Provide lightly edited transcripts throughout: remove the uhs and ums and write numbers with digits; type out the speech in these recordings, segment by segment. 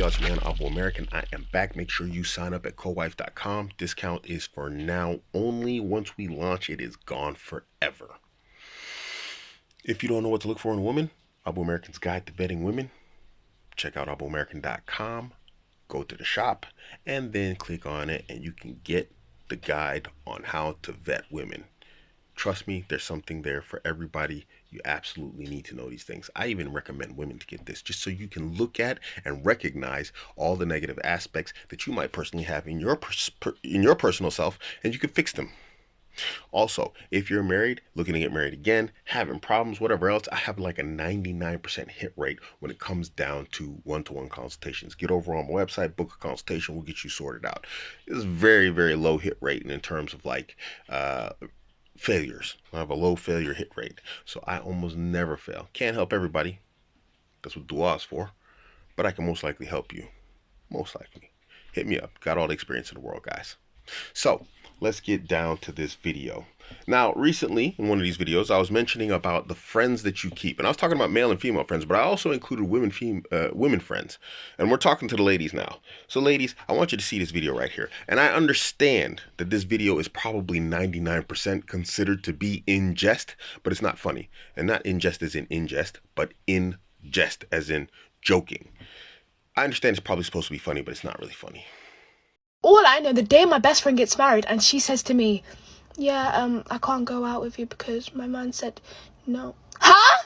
y'all? It's your man Abuamerican. I am back. Make sure you sign up at cowife.com. Discount is for now only. Once we launch, it is gone forever. If you don't know what to look for in a woman, Abuamerican's Guide to Vetting Women. Check out abuamerican.com. Go to the shop and then click on it, and you can get the guide on how to vet women. Trust me, there's something there for everybody. You absolutely need to know these things. I even recommend women to get this just so you can look at and recognize all the negative aspects that you might personally have in your personal self, and you can fix them. Also, if you're married, looking to get married again, having problems, whatever else, I have like a 99% hit rate when it comes down to one-to-one consultations. Get over on my website, book a consultation, we'll get you sorted out. It's very, very low hit rate in terms of like failures. I have a low failure hit rate, so I almost never fail. Can't help everybody. That's what dua is for. But I can most likely help you. Most likely. Hit me up. Got all the experience in the world, guys. So let's get down to this video. Now, recently in one of these videos, I was mentioning about the friends that you keep, and I was talking about male and female friends, but I also included women friends, and we're talking to the ladies now. So ladies, I want you to see this video right here, and I understand that this video is probably 99% considered to be in jest, but it's not funny, and not in jest as in ingest, but in jest as in joking. I understand it's probably supposed to be funny, but it's not really funny. All I know, the day my best friend gets married and she says to me, yeah, I can't go out with you because my man said no. Huh?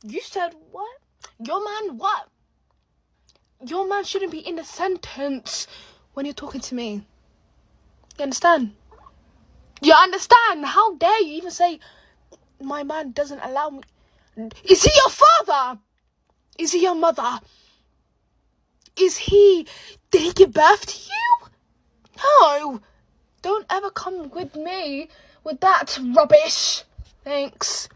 You said what? Your man what? Your man shouldn't be in a sentence when you're talking to me. You understand? You understand? How dare you even say, my man doesn't allow me? Is he your father? Is he your mother? Did he give birth to you? No. Don't ever come with me with that rubbish. Thanks.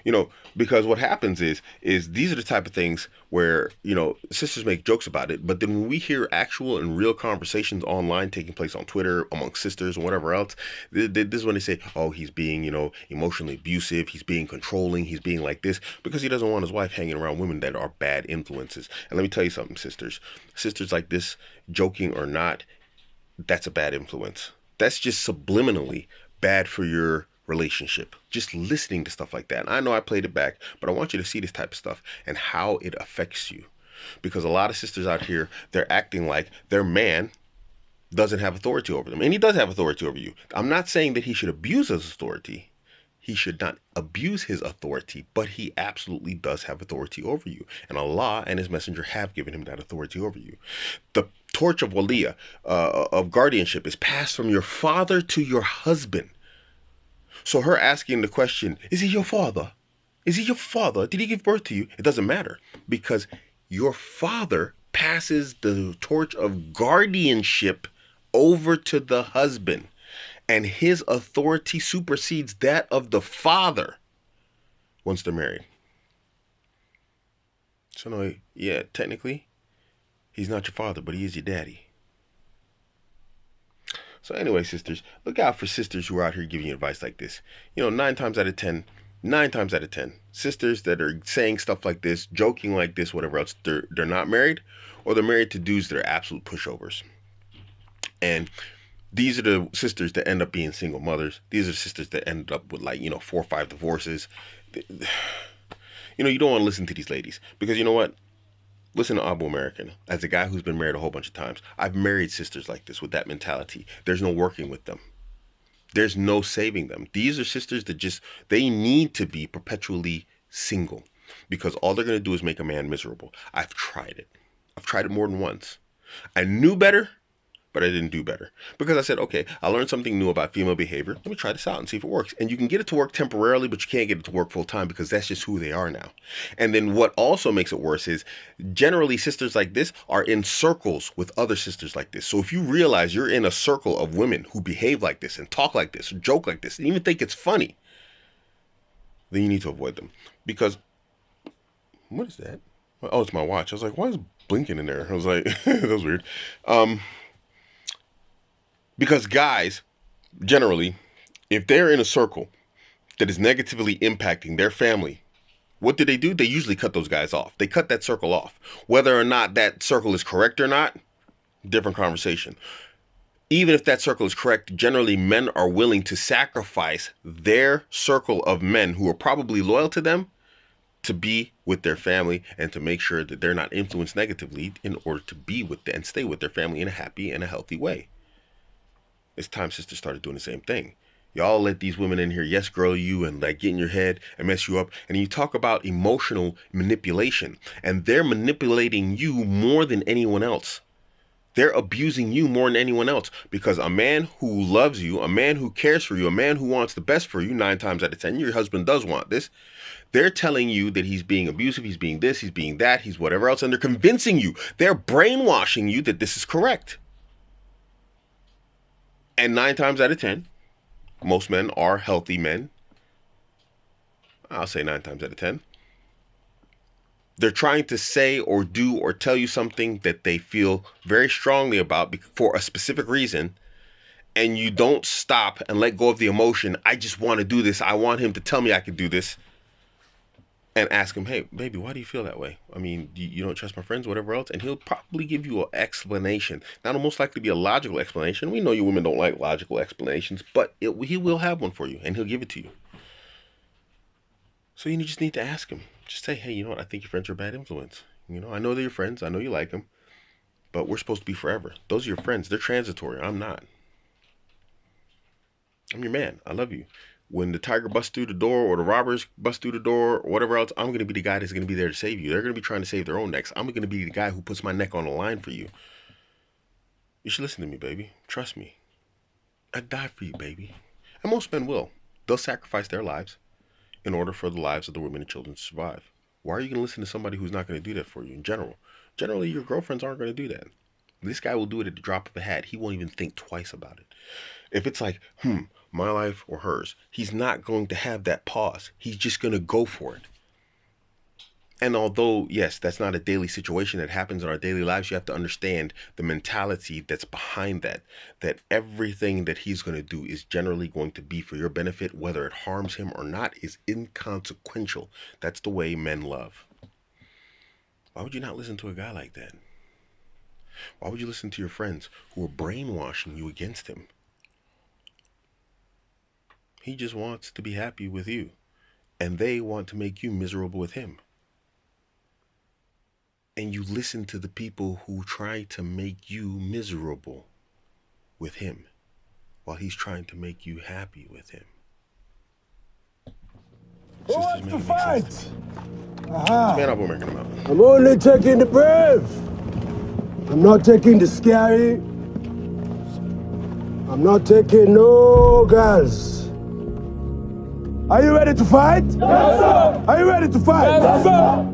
You know, because what happens is these are the type of things where, you know, sisters make jokes about it, but then when we hear actual and real conversations online taking place on Twitter amongst sisters and whatever else, this is when they say, oh, he's being, you know, emotionally abusive, he's being controlling, he's being like this, because he doesn't want his wife hanging around women that are bad influences. And let me tell you something, sisters like this, joking or not, that's a bad influence. That's just subliminally bad for your relationship. Just listening to stuff like that. And I know I played it back, but I want you to see this type of stuff and how it affects you. Because a lot of sisters out here, they're acting like their man doesn't have authority over them. And he does have authority over you. I'm not saying that he should abuse his authority. He should not abuse his authority, but he absolutely does have authority over you. And Allah and his messenger have given him that authority over you. The torch of waliya, of guardianship, is passed from your father to your husband. So her asking the question, is he your father? Is he your father? Did he give birth to you? It doesn't matter, because your father passes the torch of guardianship over to the husband. And his authority supersedes that of the father once they're married. So no, yeah, technically, he's not your father, but he is your daddy. So anyway, sisters, look out for sisters who are out here giving you advice like this. You know, 9 times out of 10, sisters that are saying stuff like this, joking like this, whatever else, they're not married, or they're married to dudes that are absolute pushovers. And these are the sisters that end up being single mothers. These are the sisters that end up with, like, you know, 4 or 5 divorces. You know, you don't want to listen to these ladies, because you know what? Listen to Abuamerican. As a guy who's been married a whole bunch of times, I've married sisters like this with that mentality. There's no working with them. There's no saving them. These are sisters that just, they need to be perpetually single, because all they're going to do is make a man miserable. I've tried it. I've tried it more than once. I knew better, but I didn't do better, because I said, okay, I learned something new about female behavior. Let me try this out and see if it works. And you can get it to work temporarily, but you can't get it to work full time, because that's just who they are now. And then what also makes it worse is generally sisters like this are in circles with other sisters like this. So if you realize you're in a circle of women who behave like this and talk like this, or joke like this, and even think it's funny, then you need to avoid them. Because, what is that? Oh, it's my watch. I was like, why is it blinking in there? I was like, that was weird. Because guys, generally, if they're in a circle that is negatively impacting their family What do? They usually cut those guys off. They cut that circle off. Whether or not that circle is correct or not, different conversation. Even if that circle is correct, generally men are willing to sacrifice their circle of men who are probably loyal to them to be with their family and to make sure that they're not influenced negatively in order to be with them and stay with their family in a happy and a healthy way. It's time sisters started doing the same thing. Y'all let these women in here yes girl you and like get in your head and mess you up. And you talk about emotional manipulation, and they're manipulating you more than anyone else. They're abusing you more than anyone else, because a man who loves you, a man who cares for you, a man who wants the best for you, 9 times out of 10, your husband does want this. They're telling you that he's being abusive, he's being this, he's being that, he's whatever else, and they're convincing you, they're brainwashing you that this is correct. And 9 times out of 10, most men are healthy men. I'll say 9 times out of 10. They're trying to say or do or tell you something that they feel very strongly about for a specific reason, and you don't stop and let go of the emotion. I just want to do this. I want him to tell me I can do this. And ask him, hey, baby, why do you feel that way? I mean, you don't trust my friends, whatever else? And he'll probably give you an explanation. Now, it'll most likely be a logical explanation. We know you women don't like logical explanations, but he will have one for you, and he'll give it to you. So you just need to ask him. Just say, hey, you know what? I think your friends are a bad influence. You know, I know they're your friends. I know you like them. But we're supposed to be forever. Those are your friends. They're transitory. I'm not. I'm your man. I love you. When the tiger busts through the door or the robbers bust through the door or whatever else, I'm going to be the guy that's going to be there to save you. They're going to be trying to save their own necks. I'm going to be the guy who puts my neck on the line for you. You should listen to me, baby. Trust me. I'd die for you, baby. And most men will. They'll sacrifice their lives in order for the lives of the women and children to survive. Why are you going to listen to somebody who's not going to do that for you in general? Generally, your girlfriends aren't going to do that. This guy will do it at the drop of a hat. He won't even think twice about it. If it's like, my life or hers, he's not going to have that pause. He's just going to go for it. And although, yes, that's not a daily situation that happens in our daily lives, you have to understand the mentality that's behind that. That everything that he's going to do is generally going to be for your benefit, whether it harms him or not, is inconsequential. That's the way men love. Why would you not listen to a guy like that? Why would you listen to your friends who are brainwashing you against him? He just wants to be happy with you, and they want to make you miserable with him. And you listen to the people who try to make you miserable with him while he's trying to make you happy with him. Who wants to fight? It's man Abuamerican amount. I'm only taking the brave. I'm not taking the scary. I'm not taking no girls. Are you ready to fight? Yes, sir. Are you ready to fight? Yes, sir.